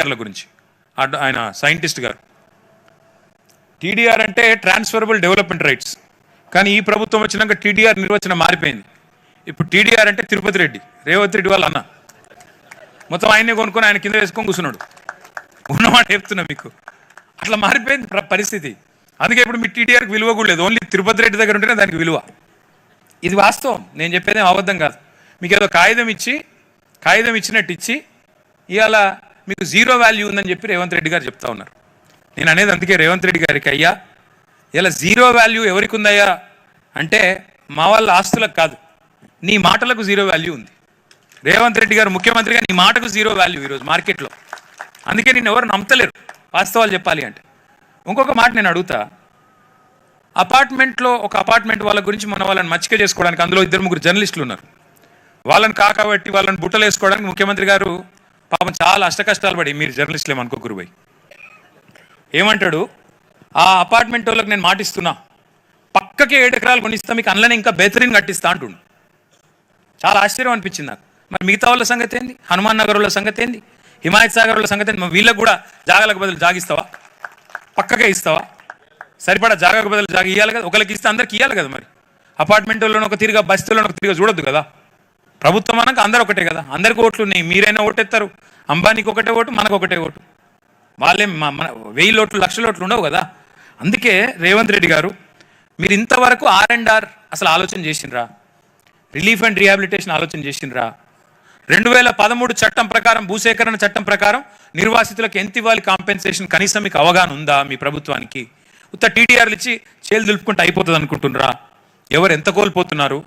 టీడీఆర్ల గురించి ఆయన సైంటిస్ట్ గారు. టీడీఆర్ అంటే ట్రాన్స్ఫరబుల్ డెవలప్మెంట్ రైట్స్. కానీ ఈ ప్రభుత్వం వచ్చినాక టీడీఆర్ నిర్వచనం మారిపోయింది. ఇప్పుడు టీడీఆర్ అంటే తిరుపతి రెడ్డి, రేవంత్ రెడ్డి వాళ్ళ అన్న. మొత్తం ఆయనే కొనుక్కొని ఆయన కింద వేసుకొని కూర్చున్నాడు. ఉన్నమాట చెప్తున్నా మీకు, అట్లా మారిపోయింది పరిస్థితి. అందుకే ఇప్పుడు మీ టీడీఆర్కి విలువ కూడా లేదు. ఓన్లీ తిరుపతి రెడ్డి దగ్గర ఉంటేనే దానికి విలువ. ఇది వాస్తవం, నేను చెప్పేదేం అబద్ధం కాదు. మీకు ఏదో కాగితం ఇచ్చినట్టు ఇచ్చి ఇవాళ మీకు జీరో వాల్యూ ఉందని చెప్పి రేవంత్ రెడ్డి గారు చెప్తా ఉన్నారు. నేను అనేది అందుకే రేవంత్ రెడ్డి గారికి, అయ్యా ఇలా జీరో వాల్యూ ఎవరికి ఉందయ్యా అంటే మా వాళ్ళ ఆస్తులకు కాదు, నీ మాటలకు జీరో వాల్యూ ఉంది. రేవంత్ రెడ్డి గారు ముఖ్యమంత్రిగా నీ మాటకు జీరో వాల్యూ ఈరోజు మార్కెట్లో. అందుకే నేను ఎవరు నమ్మతలేరు వాస్తవాలు చెప్పాలి అంటే. ఇంకొక మాట నేను అడుగుతా, ఒక అపార్ట్మెంట్ వాళ్ళ గురించి మన వాళ్ళని మచ్చిక చేసుకోవడానికి అందులో 2-3 జర్నలిస్టులు ఉన్నారు. వాళ్ళని కాకబట్టి వాళ్ళని బుట్టలు వేసుకోవడానికి ముఖ్యమంత్రి గారు పాపం చాలా అష్టకష్టాలు పడి, మీరు జర్నలిస్టులు ఏమనుకోకరు పోయి ఏమంటాడు, ఆ అపార్ట్మెంట్ వాళ్ళకి నేను మాటిస్తున్నా, పక్కకే 7 ఎకరాలు కొనిస్తా, మీకు అందులోనే ఇంకా బెహతరీన్ కట్టిస్తా అంటుండు. చాలా ఆశ్చర్యం అనిపించింది నాకు. మరి మిగతా వాళ్ళ సంగతి ఏంది? హనుమాన్ నగర్ వాళ్ళ సంగతి ఏంది? హిమాయత్ సాగర్ వాళ్ళ సంగతి ఏంది? వీళ్ళకు కూడా జాగాలకు బదులు జాగిస్తావా? పక్కకే ఇస్తావా? సరిపడా జాగాకు బదులు జాగా ఇవ్వాలి కదా. ఒకరికి ఇస్తే అందరికి ఇవ్వాలి కదా. మరి అపార్ట్మెంట్ వాళ్ళని ఒక తిరిగా, బస్తీలను ఒక తిరిగా చూడొద్దు కదా. ప్రభుత్వం అనక అందరు ఒకటే కదా, అందరికి ఓట్లు ఉన్నాయి. మీరైనా ఓటెత్తారు, అంబానీకి ఒకటే ఓటు, మనకు ఒకటే ఓటు. వాళ్ళేం 1000 ఓట్లు 1,00,000 ఓట్లు ఉండవు కదా. అందుకే రేవంత్ రెడ్డి గారు, మీరు ఇంతవరకు R&R అసలు ఆలోచన చేసిండ్రా? రిలీఫ్ అండ్ రీహాబిలిటేషన్ ఆలోచన చేసిండ్రా? 2013 చట్టం ప్రకారం, భూసేకరణ చట్టం ప్రకారం నిర్వాసితులకు ఎంత ఇవ్వాలి కాంపెన్సేషన్, కనీసం మీకు అవగాహన ఉందా మీ ప్రభుత్వానికి? ఉత్త టీడీఆర్లు ఇచ్చి చేలు దులుపుకుంటే అయిపోతుంది అనుకుంటున్నారా? ఎవరు ఎంత కోల్పోతున్నారు,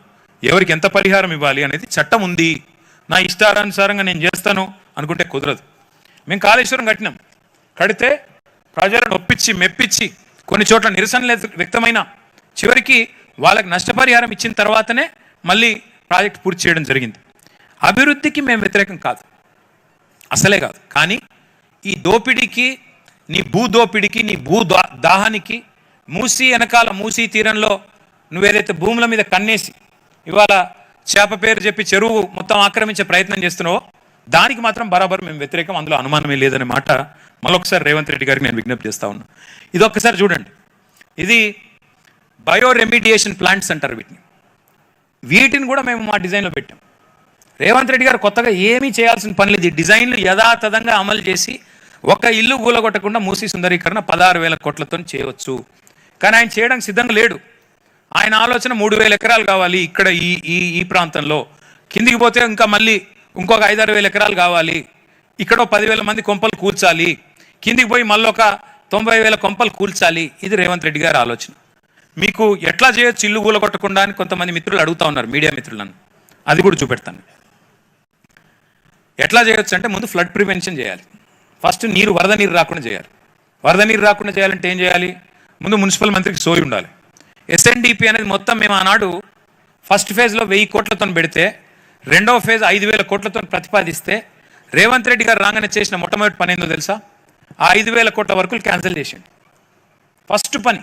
ఎవరికి ఎంత పరిహారం ఇవ్వాలి అనేది చట్టం ఉంది. నా ఇష్టానుసారంగా నేను చేస్తాను అనుకుంటే కుదరదు. మేము కాళేశ్వరం కడితే ప్రజలను ఒప్పించి మెప్పించి కొన్ని చోట్ల నిరసన వ్యక్తమైన చివరికి వాళ్ళకి నష్టపరిహారం ఇచ్చిన తర్వాతనే మళ్ళీ ప్రాజెక్ట్ పూర్తి చేయడం జరిగింది. అభివృద్ధికి మేము వ్యతిరేకం కాదు, అసలే కాదు. కానీ ఈ దోపిడీకి, నీ దోపిడీకి, నీ దాహానికి, మూసీ వెనకాల, మూసీ తీరంలో నువ్వేదైతే భూముల మీద కన్నేసి ఇవాళ చేప పేరు చెప్పి చెరువు మొత్తం ఆక్రమించే ప్రయత్నం చేస్తున్నావో దానికి మాత్రం బరాబర్ మేము వ్యతిరేకం, అందులో అనుమానమే లేదనే మాట మళ్ళొకసారి రేవంత్ రెడ్డి గారికి నేను విజ్ఞప్తి చేస్తా ఉన్నా. ఇది ఒక్కసారి చూడండి, ఇది బయో రెమిడియేషన్ ప్లాంట్స్ అంటారు వీటిని కూడా మేము మా డిజైన్లో పెట్టాం. రేవంత్ రెడ్డి గారు కొత్తగా ఏమీ చేయాల్సిన పని లేదు. ఈ డిజైన్లు యథాతథంగా అమలు చేసి ఒక ఇల్లు కూలగొట్టకుండా మూసీ సుందరీకరణ 16,000 కోట్లతో చేయవచ్చు. కానీ ఆయన చేయడానికి సిద్ధంగా లేడు. ఆయన ఆలోచన 3,000 ఎకరాలు కావాలి ఇక్కడ ఈ ప్రాంతంలో, కిందికి పోతే ఇంకా మళ్ళీ ఇంకొక 5-6 ఎకరాలు కావాలి, ఇక్కడ 10,000 మంది కొంపలు కూల్చాలి, కిందికి పోయి మళ్ళీ ఒక 90,000 కొంపలు కూల్చాలి. ఇది రేవంత్ రెడ్డి గారి ఆలోచన. మీకు ఎట్లా చేయొచ్చు ఇల్లు కూలగొట్టకుండా అని కొంతమంది మిత్రులు అడుగుతూ ఉన్నారు, మీడియా మిత్రులను. అది కూడా చూపెడతాను. ఎట్లా చేయొచ్చు అంటే ముందు ఫ్లడ్ ప్రివెన్షన్ చేయాలి. ఫస్ట్ వరద నీరు రాకుండా చేయాలి. వరద నీరు రాకుండా చేయాలంటే ఏం చేయాలి? ముందు మున్సిపల్ మంత్రికి సోయి ఉండాలి. SNDP అనేది మొత్తం మేము ఆనాడు ఫస్ట్ ఫేజ్లో 1000 కోట్లతో పెడితే, రెండవ ఫేజ్ 5,000 కోట్లతో ప్రతిపాదిస్తే రేవంత్ రెడ్డి గారు రాగానే చేసిన మొట్టమొదటి పని ఏందో తెలుసా? ఆ 5,000 కోట్ల వరకు క్యాన్సిల్ చేసిండు. ఫస్ట్ పని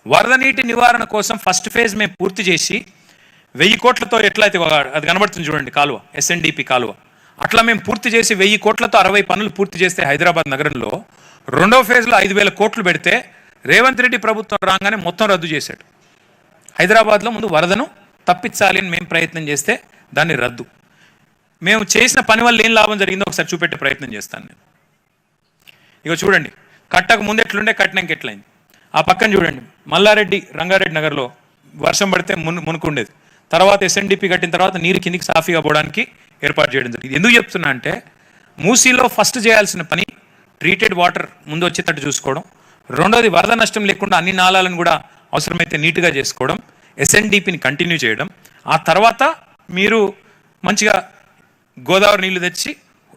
వరద నీటి నివారణ కోసం ఫస్ట్ ఫేజ్ మేము పూర్తి చేసి 1000 కోట్లతో ఎట్లయితే అది కనబడుతుంది చూడండి కాలువ, SNDP కాలువ, అట్లా మేము పూర్తి చేసి 1000 కోట్లతో 60 పనులు పూర్తి చేస్తే హైదరాబాద్ నగరంలో రెండో ఫేజ్లో 5,000 కోట్లు పెడితే రేవంత్ రెడ్డి ప్రభుత్వం రాగానే మొత్తం రద్దు చేశాడు. హైదరాబాద్లో ముందు వరదను తప్పించాలి అని మేము ప్రయత్నం చేస్తే దాన్ని రద్దు. మేము చేసిన పని వల్ల ఏం లాభం జరిగిందో ఒకసారి చూపెట్టే ప్రయత్నం చేస్తాను నేను. ఇక చూడండి, కట్టకు ముందు ఎట్లుండే, కట్టినాక ఎట్లయింది. ఆ పక్కన చూడండి, మల్లారెడ్డి రంగారెడ్డి నగర్లో వర్షం పడితే మునుకుండేది. తర్వాత SNDP కట్టిన తర్వాత నీరు కిందికి సాఫీగా పోవడానికి ఏర్పాటు చేయడం జరిగింది. ఎందుకు చెప్తున్నా అంటే, మూసీలో ఫస్ట్ చేయాల్సిన పని ట్రీటెడ్ వాటర్ ముందు వచ్చేటట్టు చూసుకోవడం, రెండోది వరద నష్టం లేకుండా అన్ని నాళాలను కూడా అవసరమైతే నీట్గా చేసుకోవడం, SNDPని కంటిన్యూ చేయడం. ఆ తర్వాత మీరు మంచిగా గోదావరి నీళ్లు తెచ్చి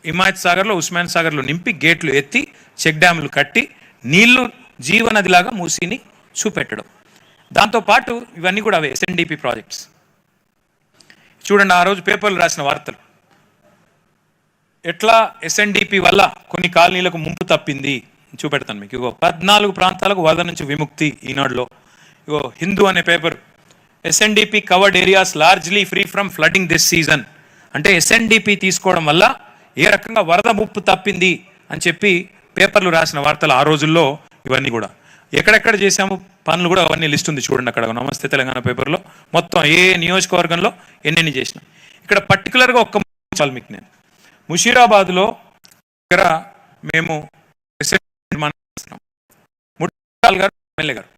హిమాయత్ సాగర్లో, ఉస్మాన్ సాగర్లో నింపి, గేట్లు ఎత్తి, చెక్ డ్యాములు కట్టి, నీళ్లు జీవనదిలాగా మూసీని చూపెట్టడం. దాంతోపాటు ఇవన్నీ కూడా అవే SNDP ప్రాజెక్ట్స్. చూడండి, ఆ రోజు పేపర్లు రాసిన వార్తలు ఎట్లా SNDP వల్ల కొన్ని కాలనీలకు ముంపు తప్పింది చూపెడతాను మీకు. ఇగో 14 ప్రాంతాలకు వరద నుంచి విముక్తి ఈనాడులో. ఇగో హిందూ అనే paper, SNDP covered areas largely free from flooding this season. అంటే SNDP తీసుకోవడం వల్ల ఏ రకంగా వరద ముప్పు తప్పింది అని చెప్పి పేపర్లు రాసిన వార్తలు ఆ రోజుల్లో ఇవన్నీ కూడా ఎక్కడెక్కడ చేశాము పనులు కూడా అవన్నీ లిస్ట్ ఉంది చూడండి. అక్కడ నమస్తే తెలంగాణ పేపర్లో మొత్తం ఏ నియోజకవర్గంలో ఎన్నెన్ని చేసినాం. ఇక్కడ పర్టికులర్గా ఒక్క చాలు మీకు నేను ముషీరాబాద్లో దగ్గర మేము ముట్టాల్ గారు ఎమ్మెల్యే గారు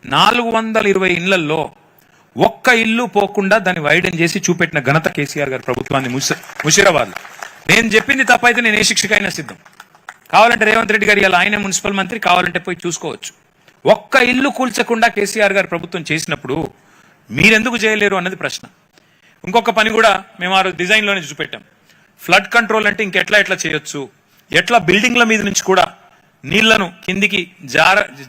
నాలుగు 420 ఇళ్లలో ఒక్క ఇల్లు పోకుండా దాన్ని వైడెన్ చేసి చూపెట్టిన ఘనత కేసీఆర్ గారి ప్రభుత్వాన్ని ముషీరాబాద్. నేను చెప్పింది తప్పైతే నేను ఏ శిక్షకైనా సిద్ధం. కావాలంటే రేవంత్ రెడ్డి గారు ఇలా ఆయన మున్సిపల్ మంత్రి కావాలంటే పోయి చూసుకోవచ్చు. ఒక్క ఇల్లు కూల్చకుండా కేసీఆర్ గారి ప్రభుత్వం చేసినప్పుడు మీరెందుకు చేయలేరు అన్నది ప్రశ్న. ఇంకొక పని కూడా మేము ఆ రోజు డిజైన్లోనే చూపెట్టాం. ఫ్లడ్ కంట్రోల్ అంటే ఇంకెట్లా చేయొచ్చు, ఎట్లా బిల్డింగ్ల మీద నుంచి కూడా నీళ్లను కిందికి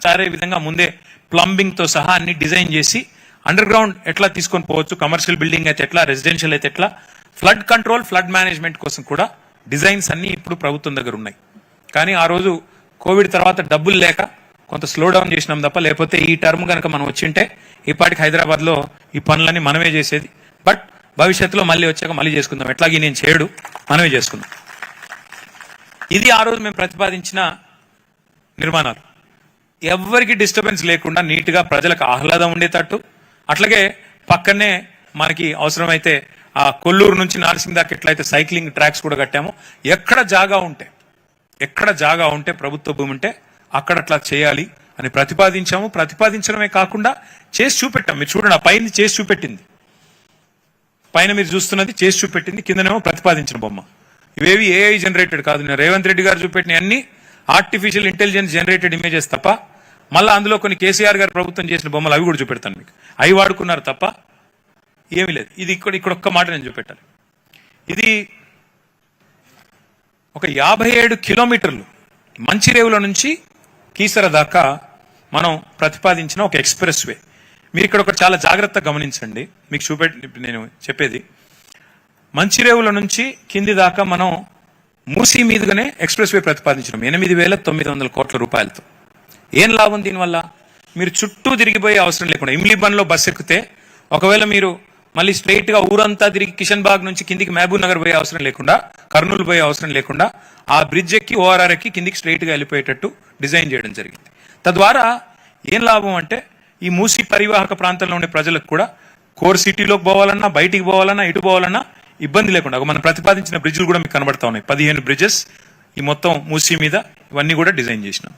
జారే విధంగా ముందే ప్లంబింగ్తో సహా అన్ని డిజైన్ చేసి అండర్ గ్రౌండ్ ఎట్లా తీసుకొని పోవచ్చు, కమర్షియల్ బిల్డింగ్ అయితే ఎట్లా, రెసిడెన్షియల్ అయితే ఎట్లా, ఫ్లడ్ కంట్రోల్ ఫ్లడ్ మేనేజ్మెంట్ కోసం కూడా డిజైన్స్ అన్నీ ఇప్పుడు ప్రభుత్వం దగ్గర ఉన్నాయి. కానీ ఆ రోజు కోవిడ్ తర్వాత డబ్బులు లేక కొంత స్లో డౌన్ చేసినాం తప్ప, లేకపోతే ఈ టర్మ్ కనుక మనం వచ్చింటే ఇప్పటికి హైదరాబాద్లో ఈ పనులన్నీ మనమే చేసేది. బట్ భవిష్యత్తులో మళ్ళీ వచ్చాక మళ్ళీ చేసుకుందాం, ఎట్లాగే నేను చేయడు మనమే చేసుకుందాం. ఇది ఆ రోజు మేము ప్రతిపాదించిన నిర్మాణాలు. ఎవరికి డిస్టర్బెన్స్ లేకుండా నీట్గా ప్రజలకు ఆహ్లాదం ఉండేటట్టు, అట్లాగే పక్కనే మనకి అవసరమైతే ఆ కొల్లూరు నుంచి నార్సింగ్ దాకా ఎట్లయితే సైక్లింగ్ ట్రాక్స్ కూడా కట్టాము. ఎక్కడ జాగా ఉంటే ప్రభుత్వ భూమి ఉంటే అక్కడ అట్లా చేయాలి అని ప్రతిపాదించాము. ప్రతిపాదించడమే కాకుండా చేసి చూపెట్టాం. మీరు చూడండి, ఆ పైన చేసి చూపెట్టింది, పైన మీరు చూస్తున్నది చేసి చూపెట్టింది, కిందనేమో ప్రతిపాదించిన బొమ్మ. ఇవేవి ఏఐ జనరేటెడ్ కాదు. నేను రేవంత్ రెడ్డి గారు చూపెట్టిన అన్ని ఆర్టిఫిషియల్ ఇంటెలిజెన్స్ జనరేటెడ్ ఇమేజెస్ తప్ప, మళ్ళీ అందులో కొన్ని కేసీఆర్ గారు ప్రభుత్వం చేసిన బొమ్మలు అవి కూడా చూపెడతాను మీకు. అవి వాడుకున్నారు తప్ప ఏమీ లేదు. ఇది ఇక్కడ ఒక్క మాట నేను చూపెట్టాలి. ఇది ఒక 57 కిలోమీటర్లు మంచిరేవుల నుంచి కీసర దాకా మనం ప్రతిపాదించిన ఒక ఎక్స్ప్రెస్ వే. మీరు ఇక్కడ ఒకటి చాలా జాగ్రత్తగా గమనించండి, మీకు నేను చెప్పేది. మంచిరేవుల నుంచి కింది దాకా మనం మూసీ మీదుగానే ఎక్స్ప్రెస్ వే ప్రతిపాదించడం 8,900 కోట్ల రూపాయలతో. ఏం లాభం దీనివల్ల? మీరు చుట్టూ తిరిగిపోయే అవసరం లేకుండా ఇమ్లీబన్లో బస్సు ఎక్కితే ఒకవేళ మీరు మళ్ళీ స్ట్రైట్గా ఊరంతా తిరిగి కిషన్ బాగ్ నుంచి కిందికి మహబూబ్ నగర్ పోయే అవసరం లేకుండా, కర్నూలు పోయే అవసరం లేకుండా ఆ బ్రిడ్జ్ ఎక్కి ఓఆర్ఆర్ ఎక్కి కిందికి స్ట్రైట్గా వెళ్ళిపోయేటట్టు డిజైన్ చేయడం జరిగింది. తద్వారా ఏం లాభం అంటే ఈ మూసీ పరివాహక ప్రాంతంలో ఉండే ప్రజలకు కూడా కోర్ సిటీలోకి పోవాలన్నా, బయటికి పోవాలన్నా, ఇటు పోవాలన్నా ఇబ్బంది లేకుండా మనం ప్రతిపాదించిన బ్రిడ్జ్లు కూడా మీకు కనబడతా ఉన్నాయి. 15 బ్రిడ్జెస్ ఈ మొత్తం మూసీ మీద ఇవన్నీ కూడా డిజైన్ చేసినాం.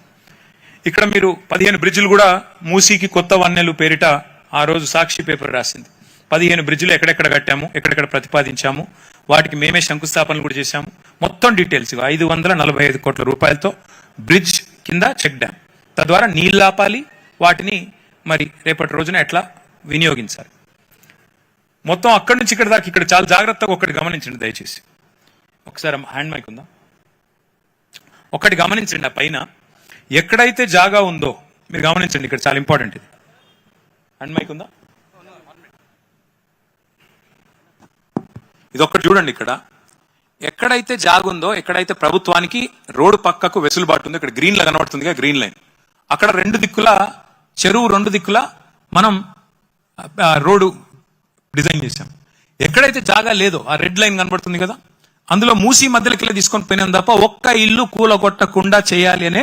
ఇక్కడ మీరు 15 బ్రిడ్జ్లు కూడా మూసీకి కొత్త వన్నెలు పేరిట ఆ రోజు సాక్షి పేపర్ రాసింది. 15 బ్రిడ్జ్లు ఎక్కడెక్కడ కట్టాము, ఎక్కడెక్కడ ప్రతిపాదించాము, వాటికి మేమే శంకుస్థాపనలు కూడా చేశాము. మొత్తం డీటెయిల్స్ 545 కోట్ల రూపాయలతో బ్రిడ్జ్ కింద చెక్ డ్యామ్. తద్వారా నీళ్ళు ఆపాలి, వాటిని మరి రేపటి రోజున ఎట్లా వినియోగించాలి. మొత్తం అక్కడి నుంచి ఇక్కడ దాకా ఇక్కడ చాలా జాగ్రత్తగా ఒకటి గమనించండి దయచేసి. ఒకసారి హ్యాండ్ మైక్ ఉందా? ఒకటి గమనించండి, ఆ పైన ఎక్కడైతే జాగా ఉందో మీరు గమనించండి, ఇక్కడ చాలా ఇంపార్టెంట్ ఇది. హ్యాండ్ మైక్ ఉందా? ఇది ఒక్కటి చూడండి. ఇక్కడ ఎక్కడైతే జాగా ఉందో, ఎక్కడైతే ప్రభుత్వానికి రోడ్డు పక్కకు వెసులుబాటు ఉందో, ఇక్కడ గ్రీన్ లా కనబడుతుంది కదా, గ్రీన్ లైన్, అక్కడ రెండు దిక్కుల చెరువు, రెండు దిక్కుల మనం రోడ్డు డిజైన్ చేశాం. ఎక్కడైతే జాగా లేదో ఆ రెడ్ లైన్ కనబడుతుంది కదా, అందులో మూసీ మధ్యలోకి తీసుకొని పోయినాం తప్ప ఒక్క ఇల్లు కూలగొట్టకుండా చేయాలి అనే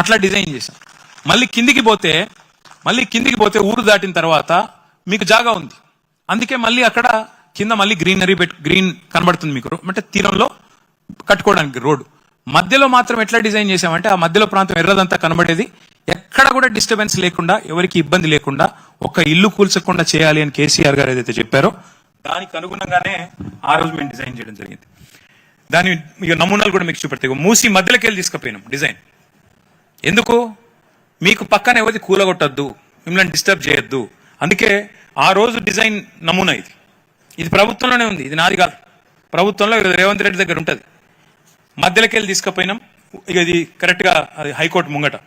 అట్లా డిజైన్ చేశాం. మళ్ళీ కిందికి పోతే ఊరు దాటిన తర్వాత మీకు జాగా ఉంది, అందుకే మళ్ళీ అక్కడ కింద మళ్ళీ గ్రీన్ కనబడుతుంది మీకు, అంటే తీరంలో కట్టుకోవడానికి రోడ్డు. మధ్యలో మాత్రం ఎట్లా డిజైన్ చేశామంటే ఆ మధ్యలో ప్రాంతం ఎర్రదంతా కనబడేది, ఎక్కడ కూడా డిస్టర్బెన్స్ లేకుండా, ఎవరికి ఇబ్బంది లేకుండా, ఒక్క ఇల్లు కూల్చకుండా చేయాలి అని కేసీఆర్ గారు ఏదైతే చెప్పారో దానికి అనుగుణంగానే ఆ రోజు మేము డిజైన్ చేయడం జరిగింది. దాని ఇక నమూనాలు కూడా మీకు చూపెడతాయి. మూసి మధ్యలోకి వెళ్ళి తీసుకుపోయినాం డిజైన్. ఎందుకు? మీకు పక్కన ఎవరిది కూలగొట్టద్దు, మిమ్మల్ని డిస్టర్బ్ చేయొద్దు. అందుకే ఆ రోజు డిజైన్ నమూనా ఇది ప్రభుత్వంలోనే ఉంది, ఇది నాది కాదు, ప్రభుత్వంలో రేవంత్ రెడ్డి దగ్గర ఉంటుంది. మధ్యలోకి వెళ్ళి తీసుకుపోయినాం, ఇక ఇది కరెక్ట్గా అది హైకోర్టు ముంగట.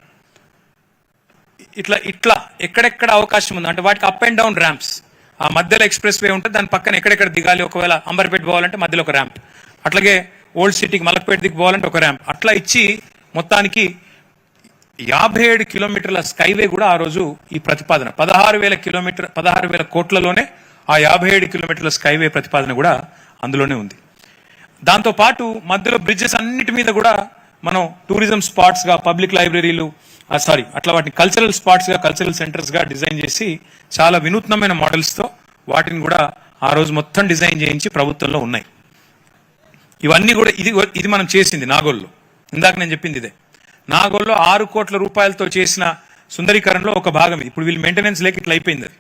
ఇట్లా ఇట్లా ఎక్కడెక్కడ అవకాశం ఉంది అంటే వాటికి అప్ అండ్ డౌన్ ర్యాంప్స్, ఆ మధ్యలో ఎక్స్ప్రెస్ వే ఉంటుంది, దాని పక్కన ఎక్కడెక్కడ దిగాలి, ఒకవేళ అంబర్పేట పోవాలంటే మధ్యలో ఒక ర్యాంప్, అట్లాగే ఓల్డ్ సిటీకి మలక్పేట దిగి పోవాలంటే ఒక ర్యాంప్, అట్లా ఇచ్చి మొత్తానికి 57 కిలోమీటర్ల స్కైవే కూడా ఆ రోజు ఈ ప్రతిపాదన 16,000 కోట్లలోనే ఆ 57 కిలోమీటర్ల స్కైవే ప్రతిపాదన కూడా అందులోనే ఉంది. దాంతోపాటు మధ్యలో బ్రిడ్జెస్ అన్నిటి మీద కూడా మనం టూరిజం స్పాట్స్గా, పబ్లిక్ లైబ్రరీలు అట్లా వాటిని కల్చరల్ స్పాట్స్గా, కల్చరల్ సెంటర్స్గా డిజైన్ చేసి చాలా వినూత్నమైన మోడల్స్తో వాటిని కూడా ఆ రోజు మొత్తం డిజైన్ చేయించి ప్రభుత్వంలో ఉన్నాయి. ఇవన్నీ కూడా ఇది మనం చేసింది నాగోల్లో. ఇందాక నేను చెప్పింది ఇదే. నాగోల్లో 6 కోట్ల రూపాయలతో చేసిన సుందరీకరణలో ఒక భాగం ఇది. ఇప్పుడు వీళ్ళు మెయింటెనెన్స్ లేక ఇట్లా అయిపోయింది. అది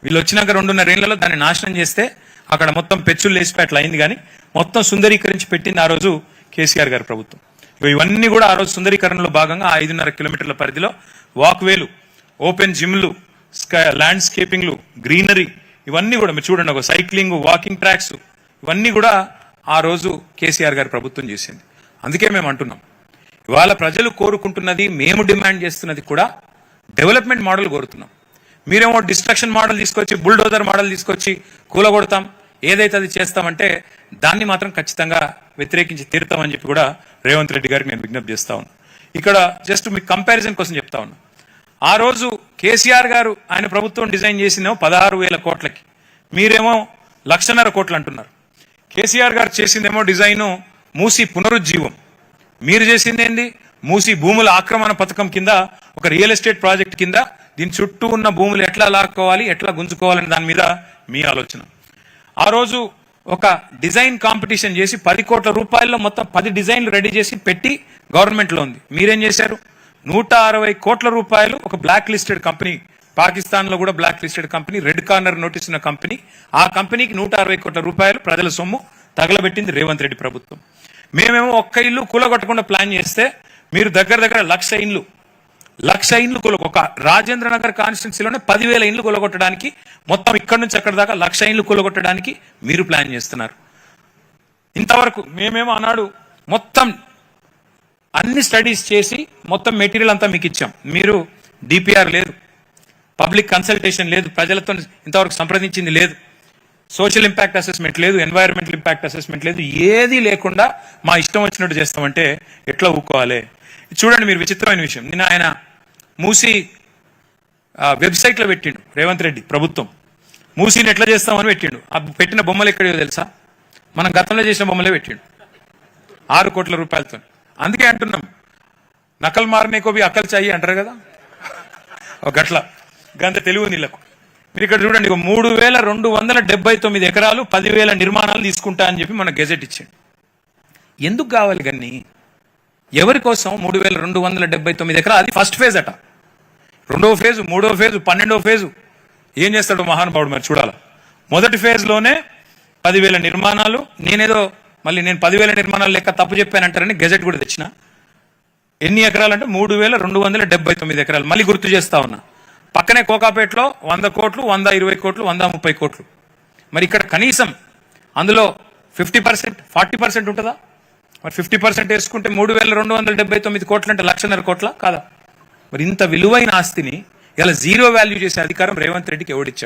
వీళ్ళు వచ్చినాక 2.5 ఏళ్లలో దాన్ని నాశనం చేస్తే అక్కడ మొత్తం పెచ్చులు లేసిపోయి అట్లా అయింది. కానీ మొత్తం సుందరీకరించి పెట్టింది ఆ రోజు కేసీఆర్ గారి ప్రభుత్వం. ఇవన్నీ కూడా ఆ రోజు సుందరీకరణలో భాగంగా 5.5 కిలోమీటర్ల పరిధిలో వాక్వేలు, ఓపెన్ జిమ్లు, ల్యాండ్స్కేపింగ్లు, గ్రీనరీ, ఇవన్నీ కూడా మీరు చూడండి, ఒక సైక్లింగ్, వాకింగ్ ట్రాక్స్, ఇవన్నీ కూడా ఆ రోజు కేసీఆర్ గారి ప్రభుత్వం చేసింది. అందుకే మేము అంటున్నాం, ఇవాళ ప్రజలు కోరుకుంటున్నది, మేము డిమాండ్ చేస్తున్నది కూడా డెవలప్మెంట్ మోడల్ కోరుతున్నాం. మీరేమో డిస్ట్రక్షన్ మోడల్ తీసుకొచ్చి, బుల్డోజర్ మోడల్ తీసుకొచ్చి కూలగొడతాం, ఏదైతే అది చేస్తామంటే దాన్ని మాత్రం ఖచ్చితంగా వ్యతిరేకించి తీరుతామని చెప్పి కూడా రేవంత్ రెడ్డి గారికి నేను విజ్ఞప్తి చేస్తా ఉన్నాను. ఇక్కడ జస్ట్ మీకు కంపారిజన్ కోసం చెప్తా ఉన్నా. ఆ రోజు కేసీఆర్ గారు ఆయన ప్రభుత్వం డిజైన్ చేసిందేమో 16,000 కోట్లకి, మీరేమో 1,50,000 కోట్లు అంటున్నారు. కేసీఆర్ గారు చేసిందేమో డిజైను మూసి పునరుజ్జీవం, మీరు చేసింది ఏంది మూసి భూముల ఆక్రమణ పథకం కింద ఒక రియల్ ఎస్టేట్ ప్రాజెక్ట్ కింద దీని చుట్టూ ఉన్న భూములు ఎట్లా లాక్కోవాలి, ఎట్లా గుంజుకోవాలని దాని మీద మీ ఆలోచన. ఆ రోజు ఒక డిజైన్ కాంపిటీషన్ చేసి 10 కోట్ల రూపాయల్లో మొత్తం 10 డిజైన్లు రెడీ చేసి పెట్టి గవర్నమెంట్లో ఉంది. మీరేం చేశారు? 160 కోట్ల రూపాయలు ఒక బ్లాక్ లిస్టెడ్ కంపెనీ, పాకిస్తాన్లో కూడా black listed company, red corner notice ఉన్న కంపెనీ, ఆ కంపెనీకి 160 కోట్ల రూపాయలు ప్రజల సొమ్ము తగలబెట్టింది రేవంత్ రెడ్డి ప్రభుత్వం. మేమేమో ఒక్క ఇల్లు కూలగొట్టకుండా ప్లాన్ చేస్తే మీరు దగ్గర 1,00,000 ఇండ్లు ఒక రాజేంద్ర నగర్ కాన్స్టిట్యున్సీలోనే 10,000 ఇండ్లు కూలగొట్టడానికి, మొత్తం ఇక్కడి నుంచి అక్కడ దాకా 1,00,000 ఇండ్లు కూలగొట్టడానికి మీరు ప్లాన్ చేస్తున్నారు. ఇంతవరకు మేమేమో అన్నాడు మొత్తం అన్ని స్టడీస్ చేసి మొత్తం మెటీరియల్ అంతా మీకు ఇచ్చాం. మీరు డిపిఆర్ లేదు, పబ్లిక్ కన్సల్టేషన్ లేదు, ప్రజలతో ఇంతవరకు సంప్రదించింది లేదు, సోషల్ ఇంపాక్ట్ అసెస్మెంట్ లేదు, ఎన్వైరన్మెంటల్ ఇంపాక్ట్ అసెస్మెంట్ లేదు, ఏది లేకుండా మా ఇష్టం వచ్చినట్టు చేస్తామంటే ఎట్లా ఊకోవాలి? చూడండి, మీరు విచిత్రమైన విషయం, నిన్న ఆయన మూసి వెబ్సైట్లో పెట్టిండు రేవంత్ రెడ్డి ప్రభుత్వం. మూసీని ఎట్లా చేస్తామని పెట్టిండు. ఆ పెట్టిన బొమ్మలు ఎక్కడో తెలుసా? మనం గతంలో చేసిన బొమ్మలే పెట్టిండు 6 కోట్ల రూపాయలతో. అందుకే అంటున్నాం, నకల్ మారనేకో బి అక్కలు చాయి అంటారు కదా, ఒక గట్ల గంత తెలివి నీళ్ళకు. మీరు ఇక్కడ చూడండి, 3,279 ఎకరాలు 10,000 నిర్మాణాలు తీసుకుంటా అని చెప్పి మన గెజెట్ ఇచ్చిండు. ఎందుకు కావాలి గన్ని? ఎవరి కోసం 3,279 ఎకరాలు? అది ఫస్ట్ ఫేజ్ అట. 2వ ఫేజు, 3వ ఫేజు, 12వ ఫేజు ఏం చేస్తాడు మహానుభావుడు మరి చూడాలి. మొదటి ఫేజ్లోనే 10,000 నిర్మాణాలు. నేను 10,000 నిర్మాణాలు లెక్క తప్పు చెప్పానంటారని గెజెట్ కూడా తెచ్చిన. ఎన్ని ఎకరాలు అంటే 3,279 ఎకరాలు. మళ్ళీ గుర్తు చేస్తా ఉన్నా, పక్కనే కోకాపేటలో 100 కోట్లు, 120 కోట్లు, 130 కోట్లు. మరి ఇక్కడ కనీసం అందులో 50%, 40% ఉంటుందా? మరి 50% వేసుకుంటే 3,279 కోట్లు అంటే 1,50,000 కోట్ల కాదా? మరి ఇంత విలువైన ఆస్తిని ఇలా జీరో వాల్యూ చేసే అధికారం రేవంత్ రెడ్డికి ఎవడిచ్చాడు?